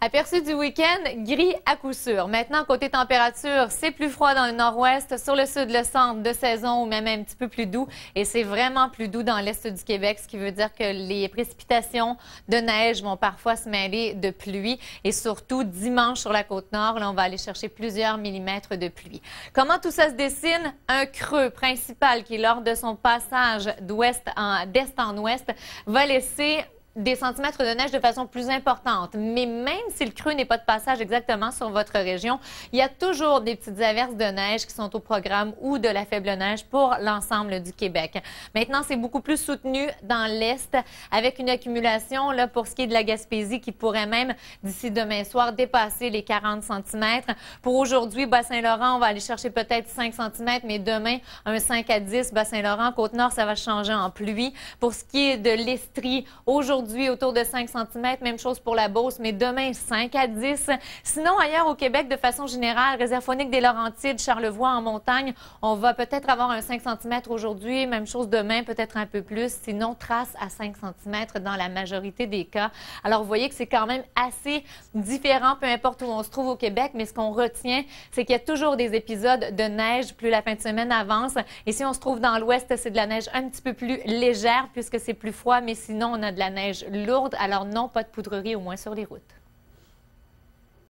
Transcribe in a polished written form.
Aperçu du week-end, gris à coup sûr. Maintenant, côté température, c'est plus froid dans le nord-ouest, sur le sud, le centre, de saison ou même un petit peu plus doux. Et c'est vraiment plus doux dans l'est du Québec, ce qui veut dire que les précipitations de neige vont parfois se mêler de pluie. Et surtout, dimanche sur la Côte-Nord, là, on va aller chercher plusieurs millimètres de pluie. Comment tout ça se dessine? Un creux principal qui, lors de son passage d'est en ouest, va laisser des centimètres de neige de façon plus importante. Mais même si le creux n'est pas de passage exactement sur votre région, il y a toujours des petites averses de neige qui sont au programme ou de la faible neige pour l'ensemble du Québec. Maintenant, c'est beaucoup plus soutenu dans l'Est avec une accumulation là, pour ce qui est de la Gaspésie qui pourrait même, d'ici demain soir, dépasser les 40 cm. Pour aujourd'hui, Bas-Saint-Laurent, on va aller chercher peut-être 5 cm, mais demain, un 5 à 10. Bas-Saint-Laurent, Côte-Nord, ça va changer en pluie. Pour ce qui est de l'Estrie, aujourd'hui, autour de 5 cm, même chose pour la Beauce, mais demain, 5 à 10. Sinon, ailleurs au Québec, de façon générale, réserve faunique des Laurentides, Charlevoix en montagne, on va peut-être avoir un 5 cm aujourd'hui, même chose demain, peut-être un peu plus. Sinon, trace à 5 cm dans la majorité des cas. Alors, vous voyez que c'est quand même assez différent, peu importe où on se trouve au Québec, mais ce qu'on retient, c'est qu'il y a toujours des épisodes de neige plus la fin de semaine avance. Et si on se trouve dans l'ouest, c'est de la neige un petit peu plus légère puisque c'est plus froid, mais sinon, on a de la neige lourde. Alors non, pas de poudrerie, au moins sur les routes.